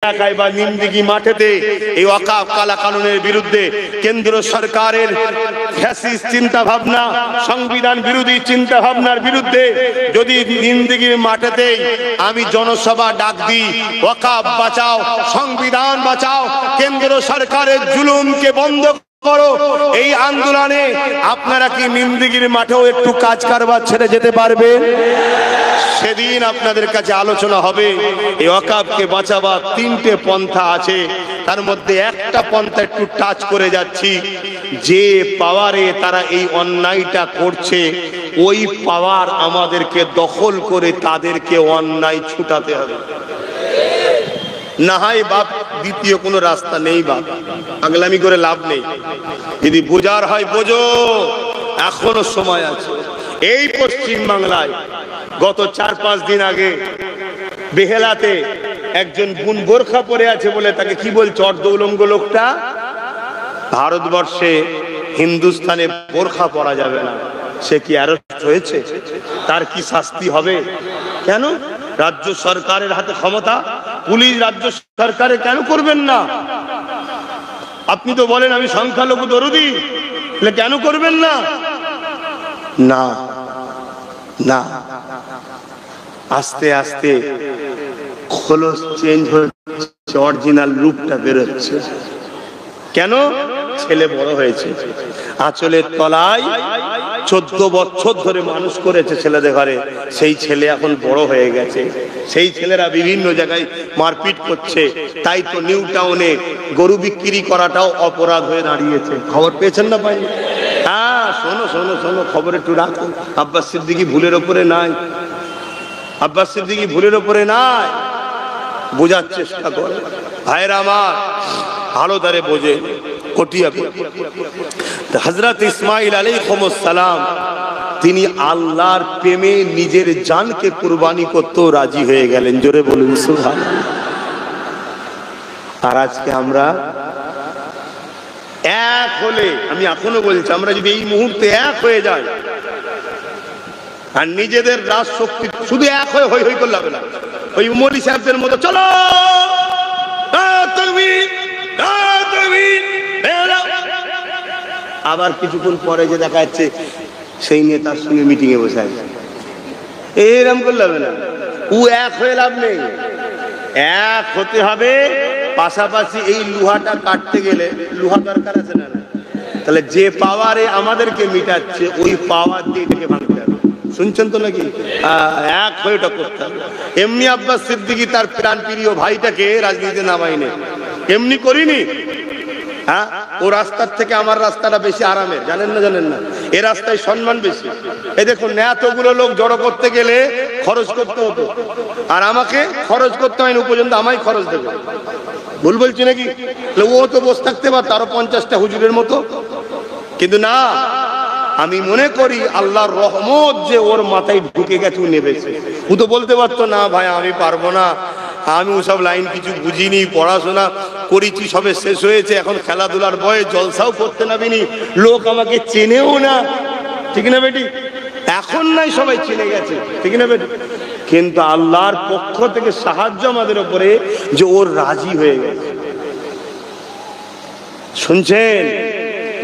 এলাকায় বা নিমদিঘি মাঠেতে এই ওয়াকফ কালা কানুনের বিরুদ্ধে কেন্দ্র সরকারের ফ্যাসিস্ট চিন্তা ভাবনা, সংবিধান বিরোধী চিন্তা ভাবনার বিরুদ্ধে যদি নিমদিঘির মাঠেতে আমি জনসভা ডাক দিই, ওয়াকফ বাঁচাও, সংবিধান বাঁচাও, কেন্দ্র সরকারের জুলুমকে বন্ধ করো, এই আন্দোলনে আপনারা কি নিমদিঘির মাঠেও একটু কাজ কারবার ছেড়ে যেতে পারবেন? সেদিন আপনাদের কাছে আলোচনা হবে এই ওয়াকফকে বাঁচাবার তিনটে পন্থা আছে, তার মধ্যে একটা পন্থা একটু টাচ করে যাচ্ছি। যে পাওয়ারে তারা এই অন্যায়টা করছে, ওই পাওয়ার আমাদেরকে দখল করে তাদেরকে অন্যায় ছুটাতে হবে। না হয় বাপ, দ্বিতীয় কোনো রাস্তা নেই বাপ, পাগলামি করে লাভ নেই। যদি বোঝার হয় বোঝো, এখনো সময় আছে। এই পশ্চিম বাংলায় গত 4-5 দিন আগে বেহেলাতে একজন বোন বোরখা পরে আছে বলে তাকে কি বলছে, অর্ধউলঙ্গ লোকটা। ভারতবর্ষে হিন্দুস্তানে বোরখা পরা যাবে না, সে কি অ্যারেস্ট হয়েছে? তার কি শাস্তি হবে? কেন? রাজ্য সরকারের হাতে ক্ষমতা, পুলিশ রাজ্য সরকারে কেন করবেন না? আপনি তো বলেন আমি সংখ্যালঘু দরদি, কেন করবেন না? না না, আস্তে আস্তে খোলস চেঞ্জ হচ্ছে, অরিজিনাল রূপটা বেরোচ্ছে। কেন? ছেলে বড় হয়েছে, আঁচলের তলায় 14 বছর ধরে মানুষ করেছে ছেলেদের ঘরে, সেই ছেলে এখন বড় হয়ে গেছে। সেই ছেলেরা বিভিন্ন জায়গায় মারপিট করছে, তাই তো নিউ টাউনে গরু বিক্রি করাটাও অপরাধ হয়ে দাঁড়িয়েছে। খবর পেয়েছেন না? পাই? হ্যাঁ, শোনো শোনো শোনো, খবর একটু রাখো। আব্বাস সিদ্দিকী ভুলের ওপরে নাই, আব্বাস সিদ্দিকী ভুলের ওপরে নাই। বোঝার চেষ্টা করে ভাইরা আমার, ভালো দ্বারে বোঝে। কটিয়া হযরত ইসমাঈল আলাইহিস সালাম তিনি আল্লাহর প্রেমে নিজের জানকে কুরবানি করতে রাজি হয়ে গেলেন। জোরে বলুন সুবহানাল্লাহ। আর আজকে আমরা এক হলে, আমি এখনো বলছি, আমরা যদি এই মুহূর্তে এক হয়ে যাই আর নিজেদের রাজ শক্তি শুধু এক হয়ে হই হই করলে হবে না, ওই মৌলী সাহেবদের মতো চলো আবার কিছুক্ষণ পরে যে দেখা যাচ্ছে সেই নেতার সঙ্গে মিটিং এ বসে আছে, এরকম করলে হবে না। ও এক হয়ে লাভ নেই, এক হতে হবে। পাশাপাশি এই লোহাটা কাটতে গেলে লোহা দরকার আছে না? তাহলে যে পাওয়ারে আমাদেরকে মিটাচ্ছে, ওই পাওয়ার দিয়ে এটাকে ভাঙতে হবে। শুনছেন তো নাকি? এক হয়ে ওটা করতে হবে। এমনি আব্বাস সিদ্দিকী তার প্রাণ প্রিয় ভাইটাকে রাজনীতিতে নামাইনি, এমনি করিনি। হ্যাঁ, ও রাস্তার থেকে আমার রাস্তাটা বেশি আরামের, জানেন না? জানেন না? এ রাস্তায় সম্মান বেশি। এই দেখুন, এতগুলো লোক জড়ো করতে গেলে খরচ করতে হতো, আর আমাকে খরচ করতে হয়নি, পর্যন্ত আমায় খরচ দেবে। ভুল বলছি নাকি? ও তো বসে থাকতে পারত আরো 50টা হুজুরের মতো, কিন্তু না। আমি মনে করি আল্লাহর রহমত যে ওর মাথায় ঢুকে গেছে, ও নেবেছে। ও তো বলতে পারতো না ভাই আমি পারবো না, আমি ওসব লাইন কিছু বুঝিনি, পড়াশোনা করেছি সবে শেষ হয়েছে, এখন খেলাধুলার বয়স, জলসাও করতে নামিনি, লোক আমাকে চেনেও না। ঠিক না বেটি? এখন নাই সবাই চিনে গেছে, ঠিক না বেটি? কিন্তু আল্লাহর পক্ষ থেকে সাহায্য আমাদের উপরে যে ওর রাজি হয়ে গেছে। শুনছেন?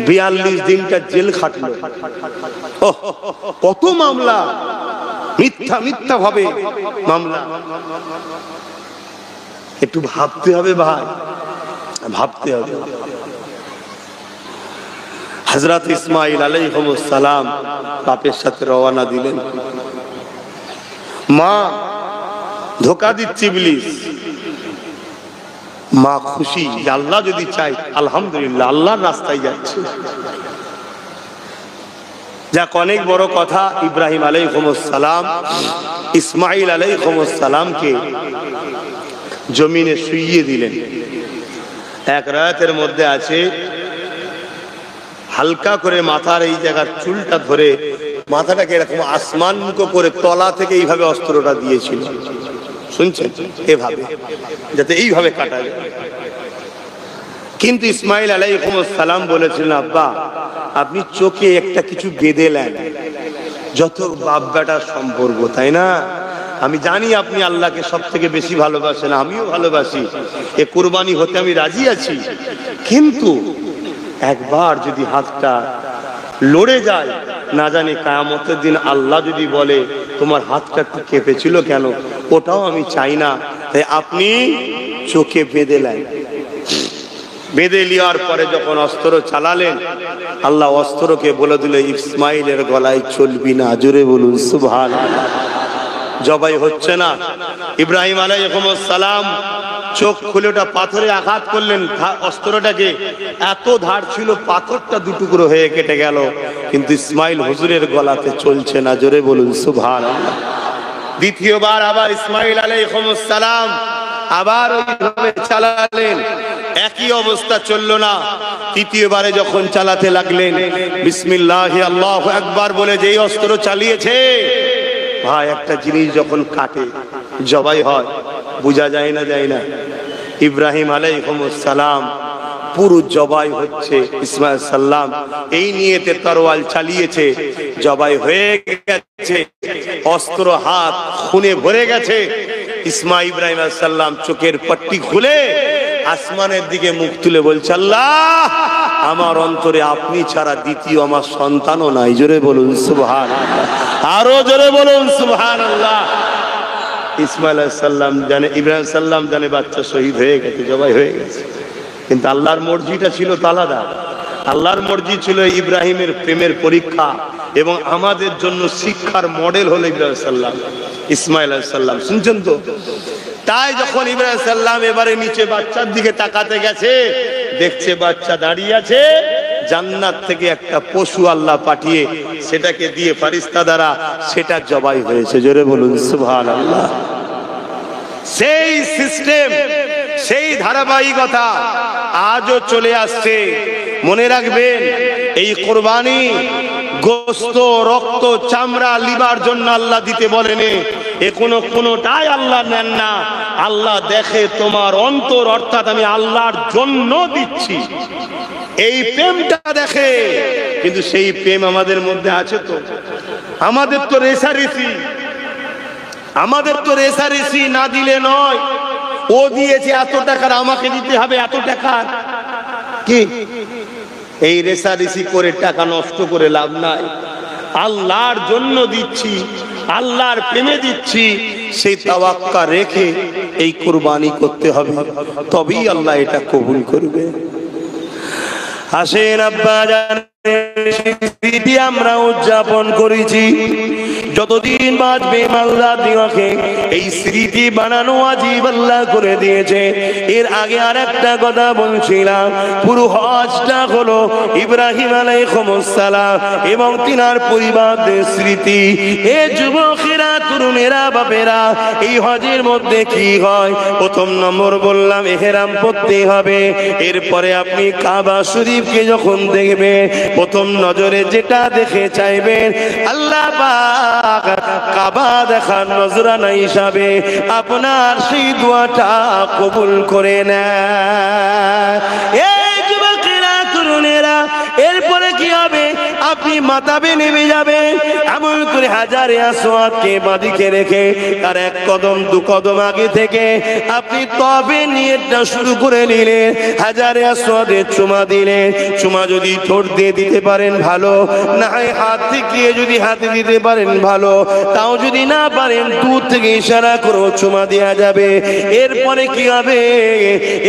42 দিনটা জেল খাটলো। কত মামলা, মিথ্যা মিথ্যা ভাবে মামলা। একটু ভাবতে হবে ভাই, ভাবতে হবে। হযরত ইসমাঈল আলাইহিস সালাম বাপের সাথে রওনা দিলেন। মা ধোকা দিচ্ছে ইবলিস, মা খুশি যে আল্লাহ যদি চাই, আলহামদুলিল্লাহ আল্লাহর রাস্তায় যাচ্ছে। যাক, অনেক বড় কথা। ইব্রাহিম আলাইহিস সালাম ইসমাঈল আলাইহিস সালামকে জমিনে শুইয়ে দিলেন। এক রাতের মধ্যে আছে, হালকা করে মাথার এই জায়গার চুলটা ধরে মাথাটাকে এরকম আসমান মুখ করে তলা থেকে এইভাবে অস্ত্রটা দিয়েছিল। শুনছেন? এভাবে, যাতে এইভাবে কাটা যায়। কিন্তু ইসমাঈল আলাইহিস সালাম বলেছিলেন, আব্বা আপনি চোখে একটা কিছু বেঁধে নেন, যত বাপ বেটার সম্পর্ক, তাই না? আমি জানি আপনি আল্লাহকে সব থেকে বেশি ভালোবাসেন, আমিও ভালোবাসি, এ কুরবানি হতে আমি রাজি আছি, কিন্তু একবার যদি হাতটা লড়ে যায়, না জানি কিয়ামতের দিন আল্লাহ যদি বলে তোমার হাতটা একটু কেঁপেছিল কেন, ওটাও আমি চাই না। তাই আপনি চোখে বেঁধে নেন। বেঁধে নেওয়ার পরে যখন অস্ত্র চালালেন, আল্লাহ অস্ত্রকে বলে দিল ইসমাইলের গলায় চলবি না। জোরে বলুন সুবহানাল্লাহ। জবাই হচ্ছে না। ইব্রাহিম আলাইহিস সালাম চোখ খুলে ওটা পাথরে আঘাত করলেন, অস্ত্রটাকে এত ধার ছিল পাথরটা দুটুকরো হয়ে কেটে গেল, কিন্তু ইসমাইল হুজুরের গলাতে চলছে না। জোরে বলুন সুবহানাল্লাহ। দ্বিতীয়বার আবার ইসমাইল আলাইহিস সালাম আবার ওইভাবে চালালেন, একই অবস্থা চললো না। তৃতীয়বারে যখন চালাতে লাগলেন, বিসমিল্লাহি আল্লাহু আকবার বলে যেই অস্ত্র চালিয়েছে, ভাই একটা জিনিস যখন কাটে জবাই হয় বোঝা যায় না, যায় না। ইব্রাহিম আলাইহিস সালাম পুরো জবাই হচ্ছে, ইসমাইল সাল্লাম এই নিয়েতে তরোয়াল চালিয়েছে, জবাই হয়ে গেছে, অস্ত্র হাত খুনে ভরে গেছে। ইব্রাহিম আলাইহিস সালাম চোখের পট্টি খুলে আসমানের দিকে মুখ তুলে বলছে, আল্লাহ আমার অন্তরে আপনি ছাড়া দ্বিতীয় আমার সন্তানও নাই। জোরে বলুন সুবহানাল্লাহ, আরো জোরে বলুন সুবহানাল্লাহ। ইসমাইল আলাইহিস সালাম জানে, ইব্রাহিম সাল্লাম জানে বাচ্চা শহীদ হয়ে গেছে, জবাই হয়ে গেছে, কিন্তু আল্লাহর মর্জিটা ছিল তো আলাদা। আল্লাহর মর্জি ছিল ইব্রাহিমের প্রেমের পরীক্ষা এবং আমাদের জন্য শিক্ষার মডেল হলো ইব্রাহিম সাল্লাম, ইসমাইল আলাইহিস সালাম। শুনছেন তো? তাই যখন ইব্রাহিম সাল্লাম এবারে নিচে বাচ্চার দিকে তাকাতে গেছে, দেখছে বাচ্চা দাঁড়িয়ে আছে, জান্নাত থেকে একটা পশু আল্লাহ পাঠিয়ে সেটাকে দিয়ে ফারিস্তা দ্বারা সেটা জবাই হয়েছে। জোরে বলুন সুবহানাল্লাহ। সেই সিস্টেম, সেই ধারাবাহিকতা আজও চলে আসছে। মনে রাখবেন, এই কোরবানি গোশত, রক্ত, চামড়া, লিভার জন্য আল্লাহ দিতে বলেনি, এ কোনোটাই আল্লাহ নেন না। আল্লাহ দেখে তোমার অন্তর, অর্থাৎ আমি আল্লাহর জন্য দিচ্ছি, এই প্রেমটা দেখে। কিন্তু সেই প্রেম আমাদের মধ্যে আছে তো? আমাদের তো রেষারেষি, আমাদের তো রেষারেষি না দিলে নয়। ও দিয়েছে এত টাকার, আমাকে দিতে হবে এত টাকার। কি এই রেষারেষি করে টাকা নষ্ট করে লাভ নাই। আল্লাহর জন্য দিচ্ছি, আল্লাহর প্রেমে দিচ্ছি, সেই তাওয়াক্কা রেখে এই কুরবানি করতে হবে, তবেই আল্লাহ এটা কবুল করবে। আসেন আব্বা জানের স্মৃতি আমরা উদযাপন করেছি, যতদিন বাঁচবে আল্লাহ দিওয়াকে এই স্মৃতি বানানো ওয়াজিব আল্লাহ করে দিয়েছে। এর আগে আর একটা কথা বলছিলাম, পুরো হজটা হলো ইব্রাহিম আলাইহিস সালাম এবং তিনার পরিবারদের স্মৃতি। এ যুবকেরা, তরুণেরা, বাপেরা, এই হজের মধ্যে কি হয়? প্রথম নম্বর বললাম ইহরাম পরতে হবে। এরপরে আপনি কাবা শরীফকে যখন দেখবেন, প্রথম নজরে যেটা দেখে চাইবেন, আল্লাহ পাক কাবা দেখার নজরানা হিসাবে আপনার সেই দোয়াটা কবুল করে নেয়। এই যুবকেরা, তরুণেরা, এরপরে কি হবে? আপনি মাতাবে নেমে যাবে, এমন করে হাজারে আসওয়াদকে বাঁদিকে রেখে তার এক কদম দু কদম আগে থেকে আপনি তবে নিয়তটা শুরু করে নিলেন। হাজারে আসওয়াদে চুমা দিলেন, চুমা যদি ঠোঁট দিয়ে দিতে পারেন ভালো, না হয় হাত থেকে যদি হাতে দিতে পারেন ভালো, তাও যদি না পারেন দূর থেকে ইশারা করে চুমা দেওয়া যাবে। এরপরে কি হবে?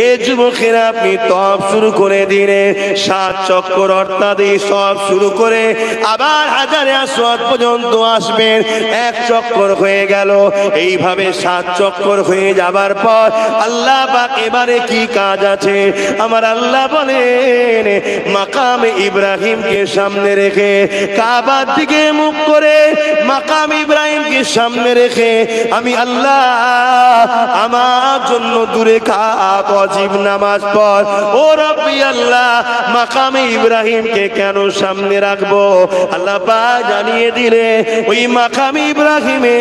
এ যুবকেরা, আপনি তওয়াফ শুরু করে দিলেন, 7 চক্কর অর্থাৎ এই সব শুরু করে আবার হাজারে আসওয়াদ পর্যন্ত আসবেন। 1 চক্কর হয়ে গেল, এইভাবে 7 চক্কর হয়ে যাবার পর আল্লাহ পাক এবারে কি কাজ আছে? আমার আল্লাহ বলেন, মাকাম ইব্রাহিমকে সামনে রেখে, কাবার দিকে মুখ করে মাকাম ইব্রাহিমকে সামনে রেখে আমি আল্লাহ আমার জন্য দূরে কাত ওয়াজিব নামাজ পড়। ও রব্বি আল্লাহ, মাকামে ইব্রাহিমকে কেন সামনে রাখবো? আল্লাহ পাক জানিয়ে দিলে, ওই মাকামে ইব্রাহিমে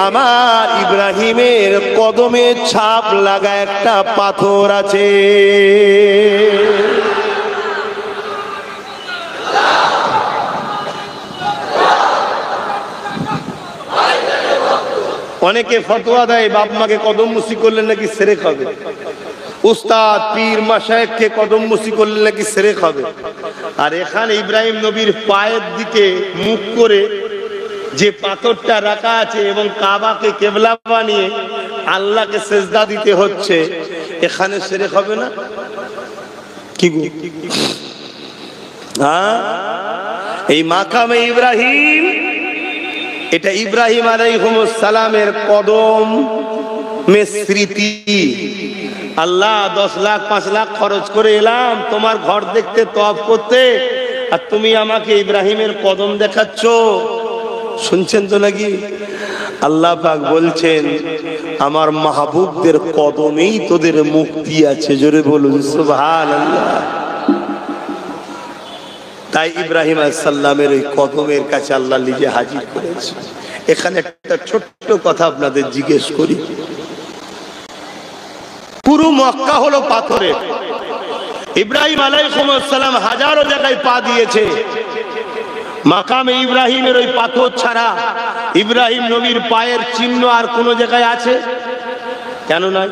আমার ইব্রাহিমের কদমের ছাপ লাগা একটা পাথর আছে। অনেকে ফতোয়া দেয় বাপ মাকে কদম মুসি করলে নাকি শিরক হবে, উস্তাদ পীর মাশায়েখকে কদম মুসি করলে নাকি শিরক হবে। আর এখানে ইব্রাহিম নবীর পায়ের দিকে মুখ করে যে পাথরটা রাখা আছে এবং কাবাকে কেবলা বানিয়ে আল্লাহকে সেজদা দিতে হচ্ছে, এখানে শিরক হবে না? কি গো? হ্যাঁ, এই মাকামে ইব্রাহিম, এটা ইব্রাহিম আলাইহিস সালামের কদম স্মৃতি। আল্লাহ 10 লাখ 5 লাখ খরচ করে এলাম তোমার ঘর দেখতে, তওয়াফ করতে, আর তুমি আমাকে ইব্রাহিমের কদম দেখাচ্ছ। শুনছেন তো নাকি? আল্লাহ পাক বলছেন আমার মাহবুবদের কদমেই তোদের মুক্তি আছে। জোরে বলুন সুবহানাল্লাহ। তাই ইব্রাহিম আলাইহিস সালামের ওই কদমের কাছে আল্লাহ নিজে হাজির করেছে। এখানে একটা ছোট্ট কথা আপনাদের জিজ্ঞেস করি, পুরো মক্কা হলো পাথরের। ইব্রাহিম আলাইহিস সালাম হাজারো জায়গায় পা দিয়েছে, মাকামে ইব্রাহিমের ওই পাথর ছাড়া ইব্রাহিম নবীর পায়ের চিহ্ন আর কোন জায়গায় আছে? কেন নয়?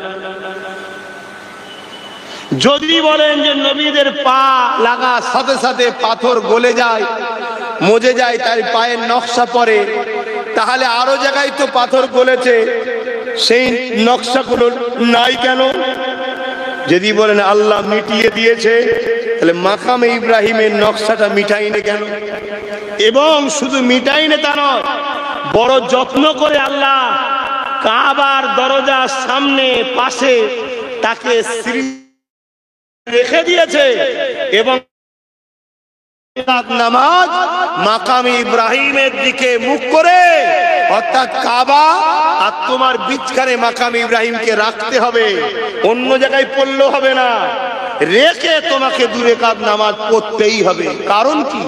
যদি বলেন যে নবীদের পা লাগা সাথে সাথে পাথর গলে যায়, মজে যায়, তার পায়ের নকশা পড়ে, তাহলে আরো জায়গায় তো পাথর গলেছে, সেই নকশাগুলো নাই কেন? যদি বলেন আল্লাহ মিটিয়ে দিয়েছে, তাহলে মাকামে ইব্রাহিমের নকশাটা মিটাইনে কেন? এবং শুধু মিটাইনে তা নয়, বড় যত্ন করে আল্লাহ কাবার দরজার সামনে পাশে তাকে রেখে দিয়েছে, এবং নামাজ মাকামে ইব্রাহিমের দিকে মুখ করে, অর্থাৎ কাবা আর তোমার বিচখানে মাকামে ইব্রাহিমকে রাখতে হবে, অন্য জায়গায় পড়লেও হবে না, রেখে তোমাকে 2 রাকাত নামাজ পড়তেই হবে। কারণ কি?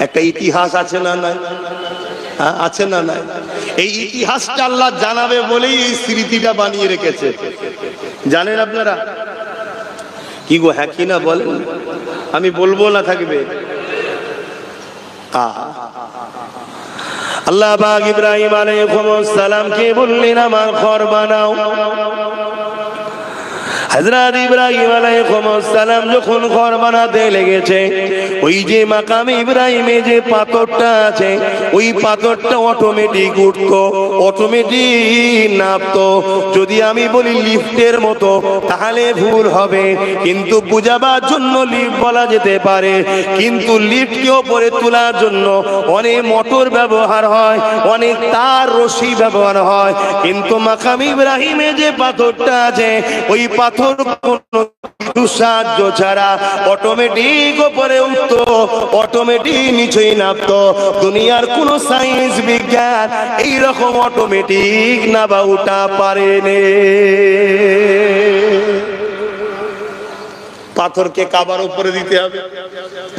একটা ইতিহাস আছে না নাই? আছে না নাই? এই ইতিহাসটা আল্লাহ জানাবে বলেই এই স্মৃতিটা বানিয়ে রেখেছে। জানেন আপনারা? কি গো, হ্যাঁ কি না বলেন? আমি বলবো না থাকবে। আল্লাহ পাক ইব্রাহিম আলাইহিস সালামকে বললেন আমার ঘর বানাও। হযরত ইব্রাহিম আলাইহিস সালাম যখন ঘর বানাতে লেগেছে, ওই যে মাকামে ইব্রাহিমে যে পাথরটা আছে, ওই পাথরটা অটোমেটিক উঠতো, অটোমেটিক নামতো। যদি আমি বলি লিফটের মতো তাহলে ভুল হবে, কিন্তু বুঝাবার জন্য লিফট বলা যেতে পারে। কিন্তু লিফটকে উপরে তোলার জন্য অনেক মোটর ব্যবহার হয়, অনেক তার রশি ব্যবহার হয়, কিন্তু মাকামে ইব্রাহিমে যে পাথরটা আছে, ওই পাথর কোনো সাহায্য ছাড়া অটোমেটিক উপরে উঠতো, অটোমেটিক নিচেই নামতো। দুনিয়ার কোন সায়েন্স বিজ্ঞান এইরকম অটোমেটিক নাবা উঠা পারেনি। পাথরকে কাবার উপরে দিতে হবে,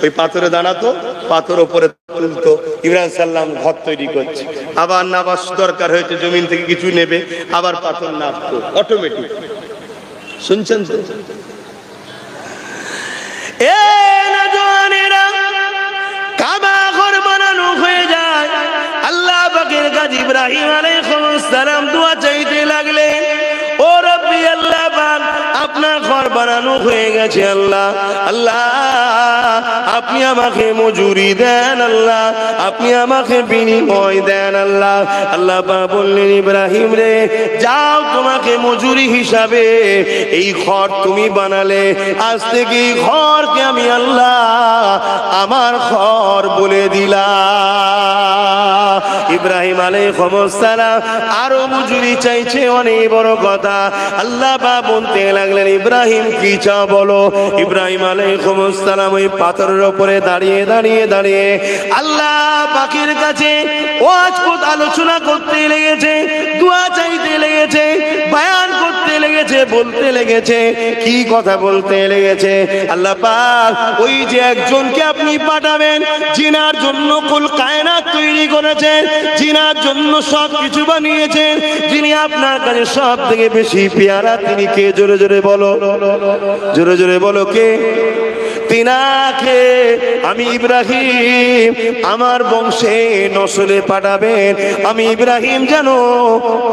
ওই পাথরে দাঁড়াতো, পাথর উপরে তুলতো। ইব্রাহিম সাল্লাম ঘর তৈরি করছে, আবার নাবার দরকার হয়েছে, জমিন থেকে কিছু নেবে, আবার পাথর নামতো অটোমেটিক। শুনছেন তো? কাবা ঘর বানানো হয়ে যায়, আল্লাহ পাকের কাছে ইব্রাহিম আলাইহিস সালাম দোয়া চাইতে লাগলেন, ও রব্বি আল্লাহ পাক, আপনার ঘর বানানো হয়ে গেছে, আল্লাহ আল্লাহ আপনি আমাকে মজুরি দেন, আল্লাহ আপনি আমাকে বিনিময় দেন। আল্লাহ আল্লাহ পাক বললেন ইব্রাহিম রে, যাও, তোমাকে মজুরি হিসাবে এই ঘর তুমি বানালে, আজ থেকে এই ঘরকে আমি আল্লাহ আমার ঘর বলে দিলাম। ইব্রাহিম আলাইহিস সালাম আরো মজুরি চাইছে, অনেক বড় কথা। আল্লাহ পাক বলতে লাগলেন ইব্রাহিম কি চাও বলো। ইব্রাহিম আলাইহিস সালাম ওই পাথরের উপরে দাঁড়িয়ে দাঁড়িয়ে দাঁড়িয়ে আল্লাহ পাকের কাছে ওয়াজ আলোচনা করতে লেগেছে, দোয়া চাইতে লেগেছে, বয়ান করতে লেগেছে, বলতে লেগেছে। কি কথা বলতে লেগেছে? আল্লাহ পাক ওই যে একজনকে আপনি পাঠাবেন, জিনার জন্য কুল কায়নাত তৈরি করেছেন, জিনার জন্য সব কিছু বানিয়েছেন, যিনি আপনার কাছে সব থেকে বেশি পেয়ারা, তিনি কে? জোরে জোরে বলো, জোরে জোরে বলো কে? তিনাকে আমি ইব্রাহিম আমার বংশে নসলে পাঠাবেন, আমি ইব্রাহিম যেন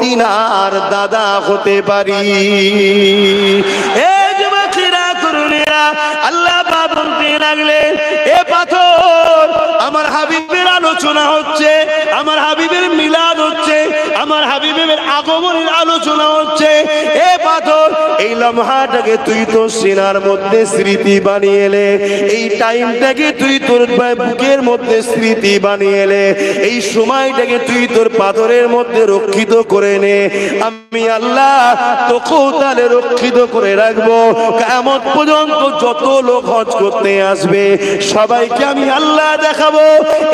তিনার দাদা হতে পারি। এই যুবকেরা তরুণেরা আল্লাহ পাক বলতে লাগলেন, এ পাথর আমার হাবিবের আলোচনা হচ্ছে, আমার হাবিবের মিলাদ হচ্ছে, আমার হাবিবের আগমনের আলোচনা হচ্ছে। এ পাথর এই লম্হাটাকে তুই তোর সিনার মধ্যে স্মৃতি বানিয়ে নে, এই টাইমটাকে তুই তোর বুকের মধ্যে স্মৃতি বানিয়ে নে, এই সময়টাকে তুই তোর পাথরের মধ্যে রক্ষিত করে নে। আমি আল্লাহ তোকেও তাহলে রক্ষিত করে রাখবো। কিয়ামত পর্যন্ত যত লোক হজ করতে আসবে সবাইকে আমি আল্লাহ দেখাবো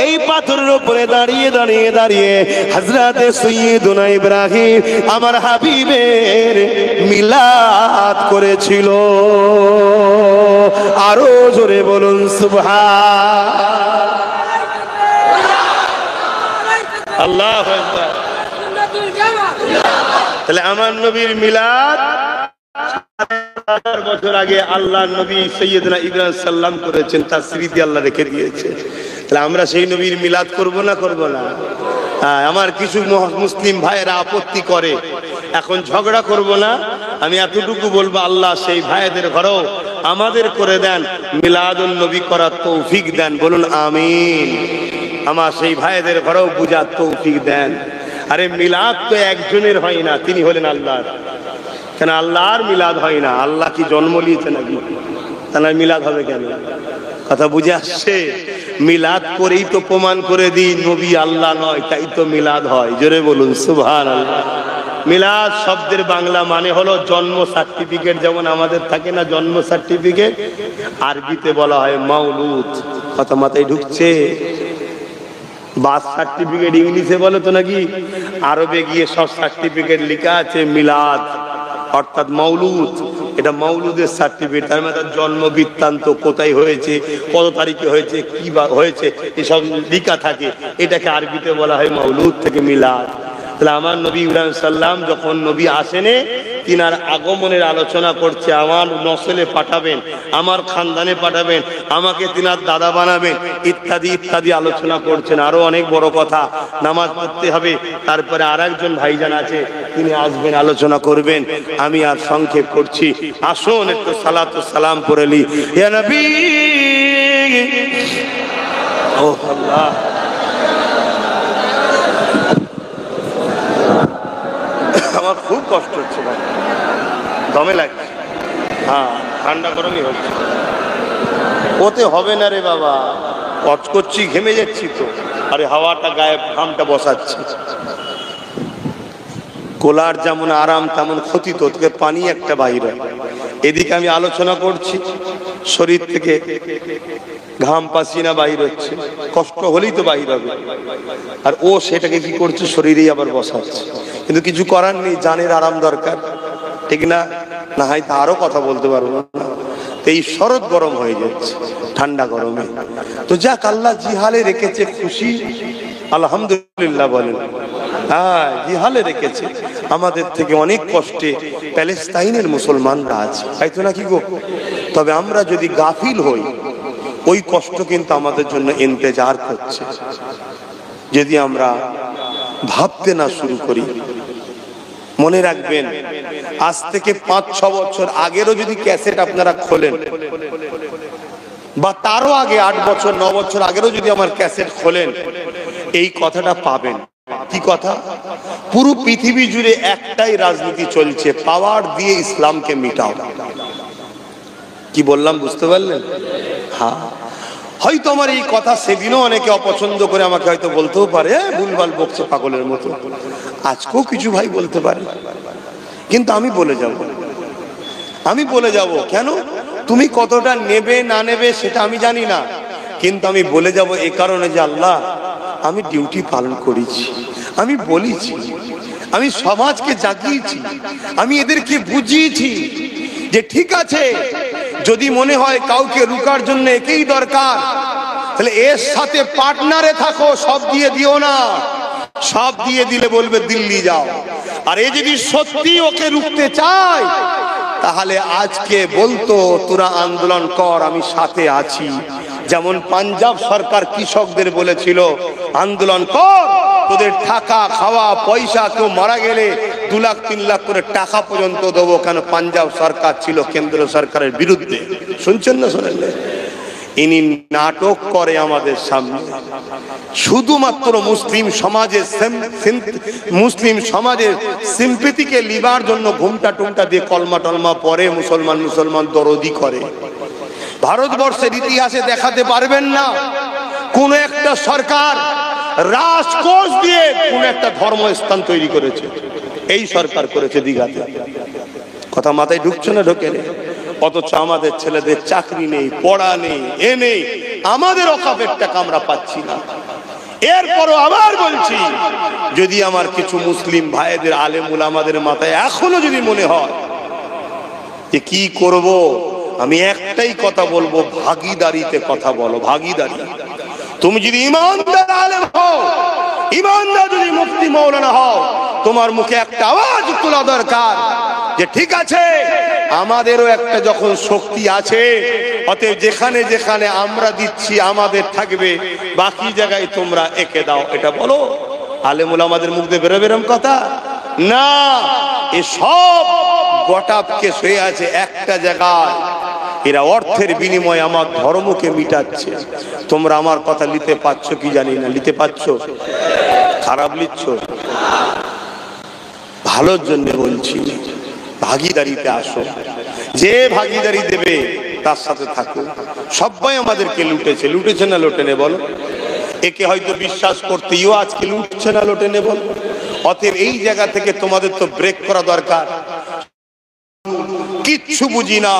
এই পাথরের উপরে দাঁড়িয়ে দাঁড়িয়ে দাঁড়িয়ে হযরতে সাইয়্যিদুনা ইব্রাহিম আমার হাবিবের মিলাদ করেছিল। আরো জোরে বলুন সুবহান আল্লাহু আকবার। তাহলে আমার নবীর মিলাদ 1000 বছর আগে আল্লাহ নবী সাইয়্যিদুনা ইব্রাহিম সাল্লাম করেছেন, তার স্মৃতি আল্লাহ রেখে দিয়েছে। তাহলে আমরা সেই নবীর মিলাদ করব না করব না? আমার কিছু মুসলিম ভাইয়েরা আপত্তি করে, এখন ঝগড়া করব না, আমি এতটুকু বলবো আল্লাহ সেই ভাইদের ঘরেও আমাদের করে দেন, মিলাদুন নবী করার তৌফিক দেন, বলুন আমিন। আমার সেই ভাইদের ঘরেও বুঝার তৌফিক দেন। আরে মিলাদ তো একজনের হয় না, তিনি হলেন আল্লাহর। কেন আল্লাহর মিলাদ হয় না? আল্লাহ কি জন্ম নিয়েছে নাকি? তাহলে মিলাদ হবে কেন? কথা বুঝে আসছে? মিলাদ করেই তো প্রমাণ করে দিই নবী আল্লাহ নয়, তাই তো মিলাদ হয়। জোরে বলুন সুবহানাল্লাহ। মিলাদ শব্দের বাংলা মানে হলো জন্ম সার্টিফিকেট, যেমন আমাদের থাকে না জন্ম সার্টিফিকেট, আরবিতে বলা হয় মাউলুদ। কথা মাথায় ঢুকছে? বার্থ সার্টিফিকেট ইংলিশে বলে তো নাকি, আরবে গিয়ে সব সার্টিফিকেট লেখা আছে মিলাদ অর্থাৎ মাউলুদ। এটা মাউলুদের সার্টিফিকেট, তার মানে তার জন্ম বৃত্তান্ত, কোথায় হয়েছে, কত তারিখে হয়েছে, কি হয়েছে, এসব লেখা থাকে। এটাকে আরবিতে বলা হয় মাউলুদ, থেকে মিলাদ। তাহলে আমার নবী ইব্রাহিম সাল্লাম যখন নবী আসেনে, তিনার আগমনের আলোচনা করছে, আমার নসলে পাঠাবেন, আমার খানদানে পাঠাবেন, আমাকে তিনার দাদা বানাবেন, ইত্যাদি ইত্যাদি আলোচনা করছেন। আরো অনেক বড় কথা, নামাজ পড়তে হবে, তারপরে আর একজন ভাইজান আছে তিনি আসবেন, আলোচনা করবেন। আমি আর সংক্ষেপ করছি, আসুন একটু সালাতু সালাম পড়ে নি। ইয়া নবী, ও আল্লাহ, আমার খুব কষ্ট হচ্ছে ভাই, দমে লাগছে। হ্যাঁ, ঠান্ডা গরমই হচ্ছে, ওতে হবে না রে বাবা, কচ করছি, ঘেমে যাচ্ছি তো। আরে হাওয়াটা গায়ে, ঘামটা বসাচ্ছে। কোলার যেমন আরাম তেমন ক্ষতি তো, থেকে পানি একটা বাইর হয়। এদিকে আমি আলোচনা করছি, শরীর থেকে ঘাম পাসিনা বাইর হচ্ছে, কষ্ট হলেই তো বাইর হবে। আর ও সেটাকে কি করছে, শরীরেই আবার বসাচ্ছে। কিন্তু কিছু করার নেই, জানের আরাম দরকার, ঠিক না? না হয় তা আরো কথা বলতে পারবো না। এই শরৎ গরম হয়ে যাচ্ছে, ঠান্ডা গরমে। তো যাক, আল্লাহ জিহালে রেখেছে, খুশি আলহামদুলিল্লাহ বলেন। হ্যাঁ, জিহালে রেখেছে। আমাদের থেকে অনেক কষ্টে প্যালেস্তাইনের মুসলমানরা আছে, তাই তো নাকি গো? তবে আমরা যদি গাফিল হই, ওই কষ্ট কিন্তু আমাদের জন্য ইন্তজার করছে, যদি আমরা ভাবতে না শুরু করি। মনে রাখবেন, আজ থেকে 5-6 বছর আগেরও যদি ক্যাসেট আপনারা খোলেন, বা তারও আগে 8 বছর 9 বছর আগেরও যদি আমার ক্যাসেট খোলেন, এই কথাটা পাবেন। কি কথা? পুরো পৃথিবী জুড়ে একটাই রাজনীতি চলছে, পাওয়ার দিয়ে ইসলামকে মিটাও। কি বললাম বুঝতে পারলেন? হ্যাঁ, হয়তো আমার এই কথা সেদিনও অনেকে অপছন্দ করে আমাকে হয়তো বলতেও পারে, ভুলভাল বকছে পাগলের মতো। আজকেও কিছু ভাই বলতে পারে, কিন্তু আমি বলে যাব। কেন? তুমি কতটা নেবে না নেবে সেটা আমি জানি না, কিন্তু আমি বলে যাব এই কারণে যে আল্লাহ, আমি ডিউটি পালন করেছি, আমি বলেছি, আমি সমাজকে জাগিয়েছি, আমি এদেরকে বুঝিয়েছি যে ঠিক আছে, যদি মনে হয় কাউকে রুকার জন্য একেই দরকার, তাহলে এর সাথে পার্টনারে থাকো, সব দিয়ে দিও না। সব দিয়ে দিলে বলবে দিল্লি যাও। আর এ যদি সত্যি ওকে রুখতে চায়, তাহলে আজকে বলতো তোরা আন্দোলন কর, আমি সাথে আছি। যেমন পাঞ্জাব সরকার কৃষকদের বলেছিল আন্দোলন কর, তোদের থাকা খাওয়া পয়সা, কেউ মারা গেলে 2 লাখ 3 লাখ করে টাকা পর্যন্ত দেবো। কেন? পাঞ্জাব সরকার ছিল কেন্দ্র সরকারের বিরুদ্ধে। শুনছেন না শোনেন? ইনি নাটক করে আমাদের সামনে, শুধুমাত্র মুসলিম সমাজের সিম্পেথিকে লিবার জন্য ঘুমটা টুমটা দিয়ে কলমা টলমা পরে মুসলমান দরদি করে। ভারতবর্ষের ইতিহাসে দেখাতে পারবেন না কোন একটা সরকার রাজকোষ দিয়ে কোন একটা ধর্মস্থান তৈরি করেছে। এই সরকার করেছে দীঘাতে। কথা মাথায় ঢুকছে না? ঢোকে না। অথচ আমাদের ছেলেদের চাকরি নেই, পড়া নেই, এ নেই, আমাদের ওয়াকফের টাকা আমরা পাচ্ছি না। এরপরও আবার বলছি, যদি আমার কিছু মুসলিম ভাইদের আলেম উলামাদের মাথায় এখনো যদি মনে হয় যে কি করব, আমি একটাই কথা বলবো, ভাগীদারিতে কথা বলো। ভাগীদারি। তুমি যদি ইমানদার আলেম হও, ইমানদার যদি মুফতি মাওলানা হও, তোমার মুখে একটা আওয়াজ তোলা দরকার যে ঠিক আছে, আমাদেরও একটা যখন শক্তি আছে, অতএব যেখানে যেখানে আমরা দিচ্ছি আমাদের থাকবে, বাকি জায়গায় তোমরা একে দাও। এটা বলো। আলেম উলামাদের মুখ দিয়ে বেরোবে এরকম কথা না। এসব গোটাপকে শুয়ে আছে একটা জায়গায়, এরা অর্থের বিনিময়ে আমার ধর্মকে মিটাচ্ছে। তোমরা আমার কথা নিতে পারছ কি জানি না। নিতে পারছ? খারাপ লিখছ? ভালোর জন্য বলছি, ভাগীদারিতে আসো। যে ভাগীদারি দেবে তার সাথে থাকো। সবাই আমাদেরকে লুটেছে না লোটেনে বলো? একে হয়তো বিশ্বাস করতেও আজকে লুটছে না লোটেনে বলো? অতএব এই জায়গা থেকে তোমাদের তো ব্রেক করা দরকার। কিচ্ছু বুঝি না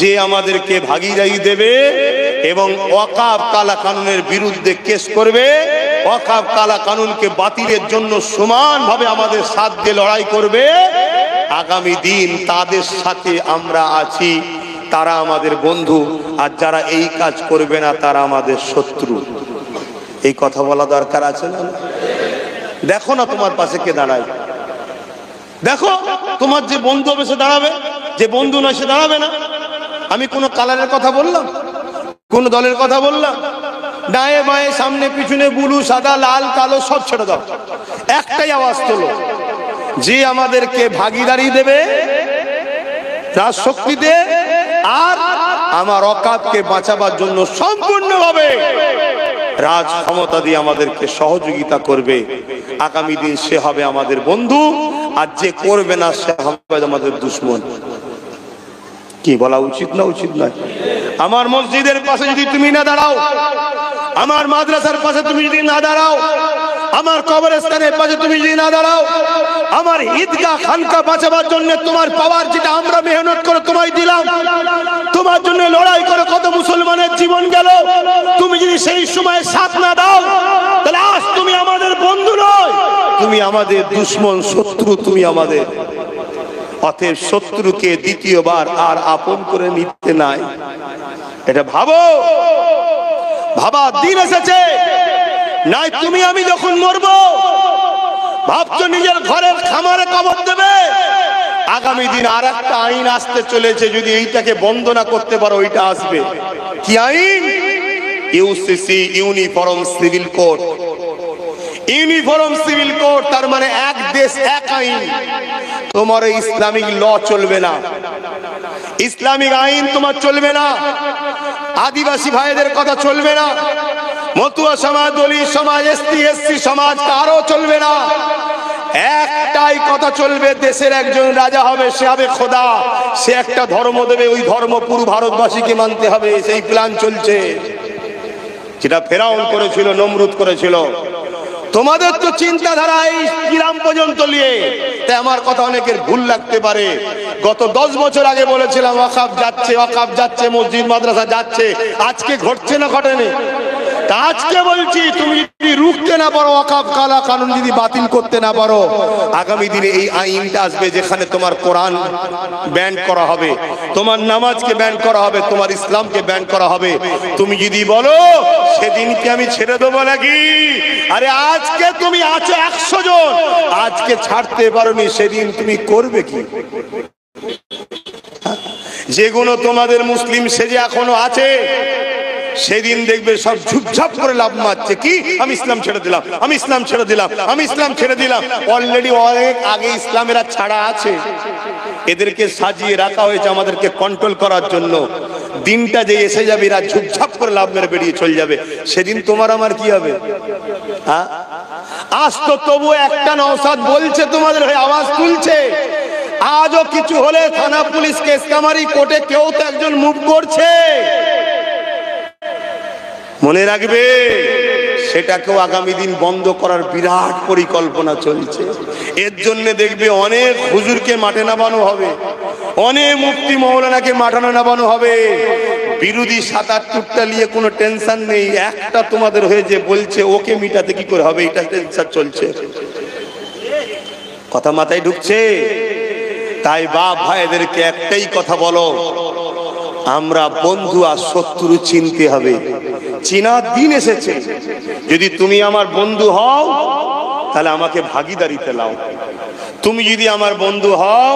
যে আমাদেরকে ভাগীদারি দেবে এবং ওয়াকফ কালা কানুনের বিরুদ্ধে কেস করবে, ওয়াকফ কালা কানুনকে বাতিলের জন্য সমানভাবে আমাদের সাথ দিয়ে লড়াই করবে। আগামী দিন তাদের সাথে আমরা আছি, তারা আমাদের বন্ধু, আর যারা এই কাজ করবে না তারা আমাদের শত্রু। এই কথা বলা দরকার আছে না? দেখো না তোমার পাশে কে দাঁড়ায়, দেখো তোমার যে বন্ধু হবে সে দাঁড়াবে, যে বন্ধু নয় সে দাঁড়াবে না। আমি কোন কালারের কথা বললাম? কোন দলের কথা বললাম? ডায়ে বায়ে সামনে পিছনে ব্লু সাদা লাল কালো সব ছেড়ে দাও, একটাই আওয়াজ তোলো, যে আমাদেরকে ভাগীদারি দেবে রাজশক্তিতে আর আমার ওয়াকফকে বাঁচাবার জন্য সম্পূর্ণভাবে রাজ ক্ষমতা দিয়ে আমাদেরকে সহযোগিতা করবে, আগামী দিন সে হবে আমাদের বন্ধু, আর যে করবে না সে হবে আমাদের দুশমন। কি বলা উচিত না উচিত নয়? আমার মসজিদের পাশে যদি তুমি না দাঁড়াও, আমার মাদ্রাসার পাশে তুমি যদি না দাঁড়াও, আমার কবরস্থানের পাশে তুমি যদি না দাঁড়াও, আমার ঈদগাহ খানকা বাঁচাবার জন্য তোমার পাওয়ার যেটা আমরা মেহনত করে তোমায় দিলাম, তোমার জন্য লড়াই করে কত মুসলমানের জীবন গেল, তুমি যদি সেই সময় সাথ না দাও, তাহলে আজ তুমি আমাদের বন্ধু নয়, তুমি আমাদের দুশমন, শত্রু তুমি আমাদের। অতএব শত্রুকে দ্বিতীয়বার আর আপন করে নিতে নাই। এটা ভাবো, ভাবার দিন এসেছে। নাই তুমি আমি যখন মরবো, ভাবছো নিজের ঘরের খামারে কবর দেবে, আগামী দিন আর একটা আইন আসতে চলেছে, যদি এইটাকে বন্ধ না করতে পারো ওইটা আসবে। কি আইন? UCC, uniform civil code. Uniform civil code তার মানে এক দেশ এক আইন। তোমার ইসলামিক ল চলবে না, ইসলামিক আইন তোমার চলবে না, আদিবাসী ভাইদের কথা চলবে না, মতুয়া সমাজ, দলিত সমাজ, এসটি এসসি সমাজ কারো চলবে না। একটাই কথা চলবে, দেশের একজন রাজা হবে, সে হবে খোদা, সে একটা ধর্ম দেবে, ওই ধর্ম পুরো ভারতবাসীকে মানতে হবে। সেই প্ল্যান চলছে, যেটা ফেরাউন করেছিল, নমরুদ করেছিল। তোমাদের তো চিন্তাধারা এই গ্রাম পর্যন্ত নিয়ে, তাই আমার কথা অনেকের ভুল লাগতে পারে। গত 10 বছর আগে বলেছিলাম ওয়াকফ যাচ্ছে, ওয়াকফ যাচ্ছে, মসজিদ মাদ্রাসা যাচ্ছে, আজকে ঘটছে না ঘটেনি? আজকে বলছি, তুমি যদি রুখতে না পারো, ওয়াকফ কালা কানুন যদি বাতিল করতে না পারো, আগামী দিনে এই আইনটা আসবে যেখানে তোমার কোরআন ব্যান করা হবে, তোমার নামাজকে ব্যান করা হবে, তোমার ইসলামকে ব্যান করা হবে। তুমি যদি বলো সেদিনকে আমি ছেড়ে দেবো নাকি? আরে আজকে তুমি আছো 100 জন, আজকে ছাড়তে পারোনি, সেদিন তুমি করবে কি? যেগুলো তোমাদের মুসলিম সেজে এখনো আছে, সেদিন দেখবে সব ঝুপঝাপ করে লাভ মারছে, কি আমি ইসলাম ছেড়ে দিলাম, আমি ইসলাম ছেড়ে দিলাম, আমি ইসলাম ছেড়ে দিলাম। অলরেডি অনেক আগে ইসলামেরা ছাড়া আছে, এদেরকে সাজিয়ে রাখা হয়েছে আমাদেরকে কন্ট্রোল করার জন্য। দিনটা যে এসে যাবে এরা ঝুপঝাপ করে লাভ মেরে বেরিয়ে চলে যাবে, সেদিন তোমার আমার কি হবে? হ্যাঁ, আজ তো তবু একটা নওশাদ বলছে, তোমাদের হয়ে আওয়াজ তুলছে। আজও কিছু হলে থানা পুলিশ কেস কামারি কোর্টে কেউ তো একজন মুভ করছে, মনে রাখবে। সেটাকেও আগামী দিন বন্ধ করার বিরাট পরিকল্পনা চলছে। এর জন্য দেখবে অনেক হুজুরকে মাঠে নামানো হবে, অনেক মুফতি মৌলানাকে মাঠে নামানো হবে। বিরোধী ৭-৮টা নিয়ে কোনো টেনশন নেই, একটা তোমাদের হয়ে যে বলছে ওকে মিটাতে কি করে হবে, এটা টেনশন চলছে। কথা মাথায় ঢুকছে? তাই বাপ ভাইদেরকে একটাই কথা বলো, আমরা বন্ধু আর শত্রু চিনতে হবে। চিনার দিন এসেছে। যদি তুমি আমার বন্ধু হও তাহলে আমাকে ভাগীদারিতে লাও, তুমি যদি আমার বন্ধু হও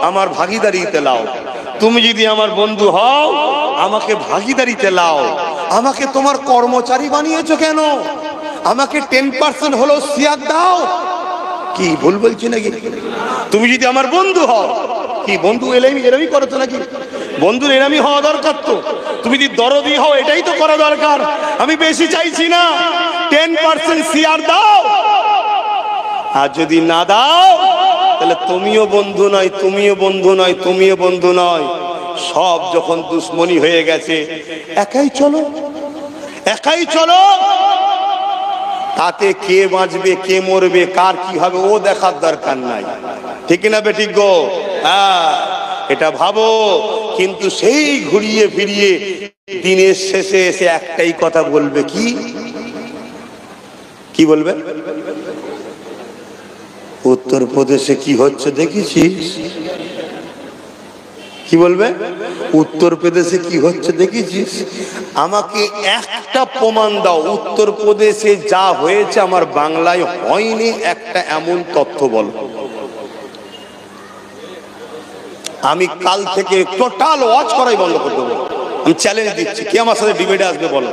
আমার ভাগীদারিতে লাও, তুমি যদি আমার বন্ধু হও আমাকে ভাগীদারিতে লাও। আমাকে তোমার কর্মচারী বানিয়েছো কেন? আমাকে 10% হলো শেয়ার দাও। কি ভুল বলছি নাকি? তুমি যদি আমার বন্ধু হও, কি বন্ধু এরমই করছো নাকি? বন্ধুর এরমই হওয়া দরকার তো। তুমি যদি দরদি হও এটাই তো করা দরকার। আমি বেশি চাইছি না, 10% শেয়ার দাও। আর যদি না দাও তাহলে তুমিও বন্ধু নয়, তুমিও বন্ধু নয়, তুমিও বন্ধু নয়। সব যখন দুশ্মনী হয়ে গেছে, একাই চলো, একাই চলো। তাতে কে বাঁচবে কে মরবে কার কি হবে ও দেখার দরকার নাই, ঠিক না বেঠিক গো? হ্যাঁ, এটা ভাবো। কিন্তু সেই ঘুরিয়ে ফিরিয়ে দিনের শেষে এসে একটাই কথা বলবে, কি কি বলবে? উত্তরপ্রদেশে কি হচ্ছে দেখেছিস? কি বলবে? উত্তরপ্রদেশে কি হচ্ছে দেখেছিস? আমাকে একটা প্রমাণ দাও, উত্তরপ্রদেশে যা হয়েছে আমার বাংলায় হয়নি, একটা এমন তথ্য বলো। আমি কাল থেকে টোটাল ওয়াচ করাই বন্ধ করে দেবো। আমি চ্যালেঞ্জ দিচ্ছি, কে আমার সাথে ডিবেটে আসবে বলো।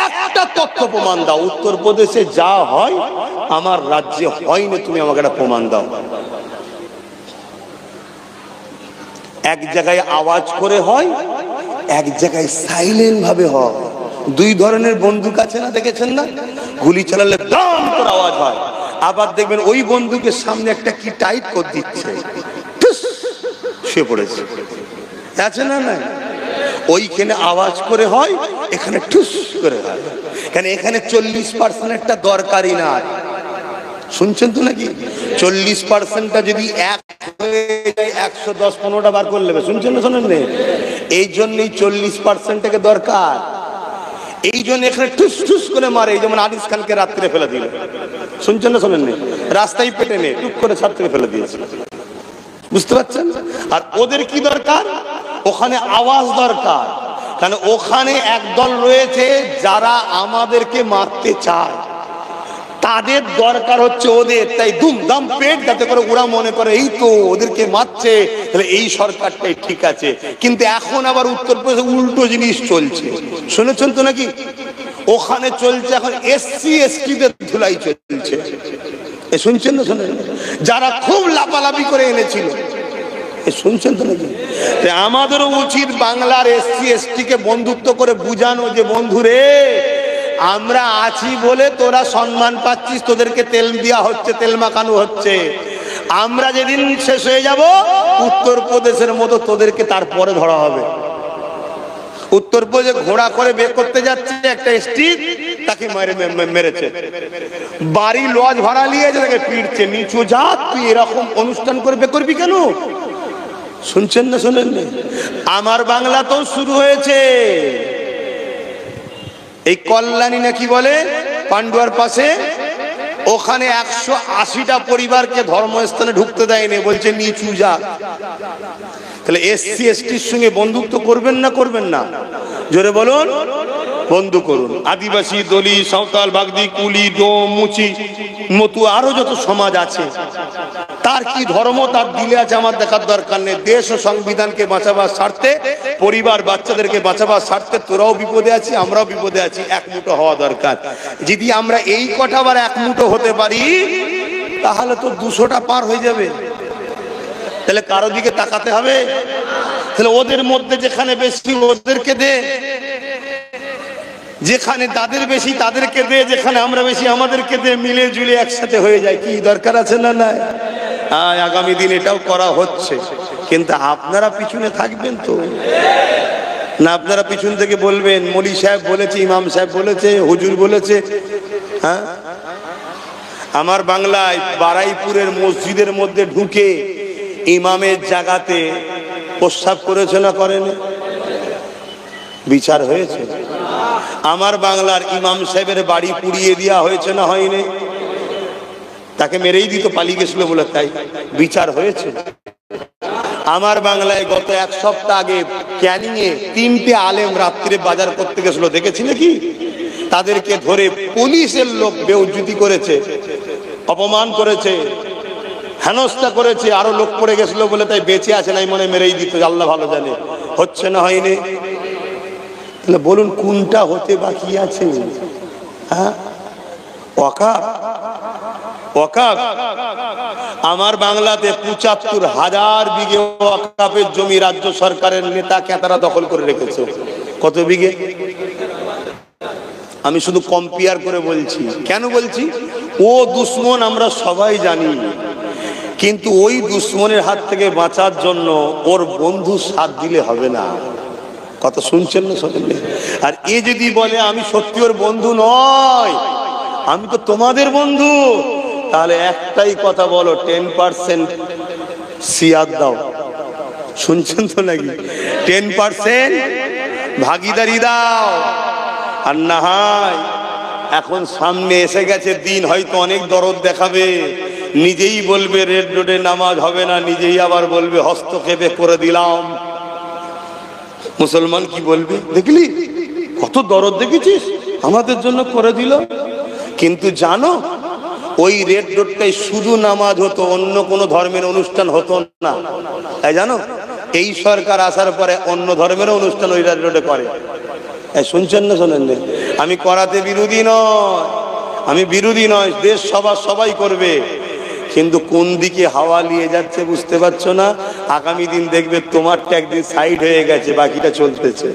একটা তথ্য প্রমাণ দাও, উত্তরপ্রদেশে যা হয় আমার রাজ্যে হয়নি, তুমি আমাকে একটা প্রমাণ দাও। এক জায়গায় আওয়াজ করে হয়, এক জায়গায় সাইলেন্ট ভাবে হয়। দুই ধরনের বন্দুক আছে না, দেখেছেন না? গুলি চালালে দাম করে আওয়াজ হয়, আবার দেখবেন ওই বন্দুকের সামনে একটা কি টাইট করে দিচ্ছে, শুয়ে পড়েছে, আছে না? না, ওইখানে আওয়াজ করে হয়, এখানে ঠুস করে হয়। কেন? এখানে 40%টা দরকারই না। শুনছেন তো নাকি? 40%টা যদি 110-15টা বার করে নেবে। শুনছেন না? শোনেন না? এই জন্যই 40%টাকে দরকার। এই জন্য এখানে ঠুস ঠুস করে মারে। যেমন আনিস খানকে রাত্রে ফেলে দিল, শুনছেন না? শোনেন না? রাস্তায় পেটে নে টুক করে ছাত্রে ফেলে দিয়েছে, বুঝতে পারছেন? আর ওদের কি দরকার? ওখানে আওয়াজ দরকার। কারণ ওখানে একদল রয়েছে যারা আমাদেরকে মারতে চায়, তাদের দরকার হচ্ছে ওদের, তাই দুমদাম পেট, যাতে করে ওরা মনে করে এই তো ওদেরকে মারছে, তাহলে এই সরকারটাই ঠিক আছে। কিন্তু এখন আবার উত্তরপ্রদেশে উল্টো জিনিস চলছে, শুনেছেন তো নাকি? ওখানে চলছে এখন SC ST দের ধুলাই চলছে, শুনছেন না? শোনেন? যারা খুব লাফালাফি করে এনেছিল, শুনছেন তো নাকি? আমাদেরও উচিত বাংলার SC ST কে বন্ধুত্ব করে বুঝানো যে বন্ধুরে আমরা আছি বলে তোরা সম্মান পাচ্ছিস, তোদেরকে তেল দেওয়া হচ্ছে, তেল মাখানো হচ্ছে। আমরা যেদিন শেষ হয়ে যাব উত্তরপ্রদেশের মতো তোদেরকে তারপরে ধরা হবে। উত্তরপ্রদেশে ঘোড়া করে বের করতে যাচ্ছে একটা স্ট্রিট, তাকে মেরেছে, বাড়ি লজ ভাড়া নিয়েছে, তাকে পিটছে, নিচু জাত, তুই এরকম অনুষ্ঠান করে বের করবি কেন? শুনছেন না? শোনেন না? আমার বাংলাতেও শুরু হয়েছে। এই কল্যাণী নাকি বলে পান্ডুয়ার পাশে, ওখানে 180টা পরিবারকে ধর্মস্থানে ঢুকতে দেয়নি, বলছে নিচু জাত। তাহলে SC STর সঙ্গে বন্ধুত্ব করবেন না করবেন না? জোরে বলুন। বন্ধু করুন। আদিবাসী, দলি, সাঁওতাল, বাগদি, কুলি, ডোম, মুচি, মতু, আরো যত সমাজ আছে তার কি ধর্ম তার দিলে আছে আমার দেখার দরকার নেই। দেশ ও সংবিধানকে বাঁচাবার স্বার্থে, পরিবার বাচ্চাদেরকে বাঁচাবার স্বার্থে তোরাও বিপদে আছি, আমরাও বিপদে আছি, এক মুঠো হওয়া দরকার। যদি আমরা এই কটা আবার এক মুঠো হতে পারি তাহলে তো 200টা পার হয়ে যাবে। তাহলে কারো দিকে তাকাতে হবে? তাহলে ওদের মধ্যে যেখানে বেশি ওদেরকে দে, যেখানে তাদের বেশি তাদেরকে দে, যেখানে আমরা বেশি আমাদেরকে দে, মিলে জুলে একসাথে হয়ে যায়। কি দরকার আছে না? না, আগামী দিন এটাও করা হচ্ছে, কিন্তু আপনারা পিছনে থাকবেন তো না? আপনারা পিছন থেকে বলবেন মৌলী সাহেব বলেছে, ইমাম সাহেব বলেছে, হুজুর বলেছে। হ্যাঁ, আমার বাংলায় বারাইপুরের মসজিদের মধ্যে ঢুকে ইমামের জায়গাতে প্রস্রাব করেছে না করেনি? বিচার হয়েছে। আমার বাংলার ইমাম সাহেবের বাড়ি পুড়িয়ে দেওয়া হয়েছে না হয়নি? তাকে মেরেই দিত, পালিয়ে গেছিল বলে, তাই বিচার হয়েছে। আমার বাংলায় গত 1 সপ্তাহ আগে ক্যানিং এ 3টে আলেম রাত্রে বাজার করতে গেছিল, দেখেছিলে কি? তাদেরকে ধরে পুলিশের লোক বেউজ্জতি করেছে, অপমান করেছে, হেনস্থা করেছে। আরো লোক পড়ে গেছিল বলে তাই বেঁচে আছে, নাই মনে মেরেই দিত, আল্লাহ ভালো জানে। হচ্ছে না হয়নি? তাহলে বলুন কোনটা হতে বাকি আছে? হ্যাঁ, ওয়াকাফ। ওয়াকাফ আমার বাংলাতে ৭৫,০০০ বিঘে ওয়াকাফের জমি রাজ্য সরকারের নেতা কেতারা দখল করে রেখেছে। কত বিঘে? আমি শুধু কম্পেয়ার করে বলছি। কেন বলছি? ও দুশ্মন আমরা সবাই জানি, কিন্তু ওই দুশ্মনের হাত থেকে বাঁচার জন্য ওর বন্ধু সাথ দিলে হবে না। কথা শুনছেন না? শোনেন? আর এ যদি বলে আমি সত্যি ওর বন্ধু নয়, আমি তো তোমাদের বন্ধু, তাহলে একটাই কথা বলো, 10% সিয়াদ দাও। শুনছেন তো নাকি? 10% ভাগিদারি দাও। আর না হয় এখন সামনে এসে গেছে দিন, হয়তো অনেক দরদ দেখাবে, নিজেই বলবে রেড রোডে নামাজ হবে না, নিজেই আবার বলবে হস্তক্ষেপে করে দিলাম। মুসলমান কি বলবে? দেখলি কত দরদ দেখেছিস, আমাদের জন্য করে দিল। কিন্তু জানো ওই রেড রোডটাই শুধু নামাজ হতো, অন্য কোনো ধর্মের অনুষ্ঠান হতো না। তাই জানো এই সরকার আসার পরে অন্য ধর্মের অনুষ্ঠান ওই রেড রোডে করে। শুনছেন না? শোনেন? আমি করাতে বিরোধী নয়, আমি বিরোধী নয়, দেশ সবাই করবে, কিন্তু কোন দিকে হাওয়া নিয়ে যাচ্ছে বুঝতে পারছো না। আগামী দিন দেখবে তোমারটা একদিন সাইড হয়ে গেছে, বাকিটা চলতেছে।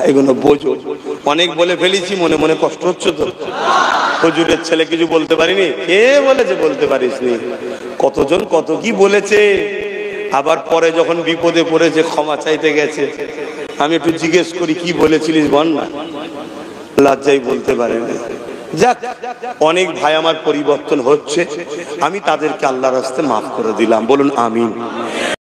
এগুলো বোঝো। অনেক বলে ফেলেছি, মনে মনে কষ্ট হচ্ছে তো? হুজুরের ছেলে কিছু বলতে পারিনি? কে বলেছে বলতে পারিসনি? কতজন কত কি বলেছে, আবার পরে যখন বিপদে পড়েছে ক্ষমা চাইতে গেছে। আমি একটু জিজ্ঞেস করি কি বলেছিলিস বল না, লজ্জায় বলতে পারেনি। যাক, অনেক ভাই আমার পরিবর্তন হচ্ছে, আমি তাদেরকে আল্লাহর রাস্তায় মাফ করে দিলাম। বলুন আমিন।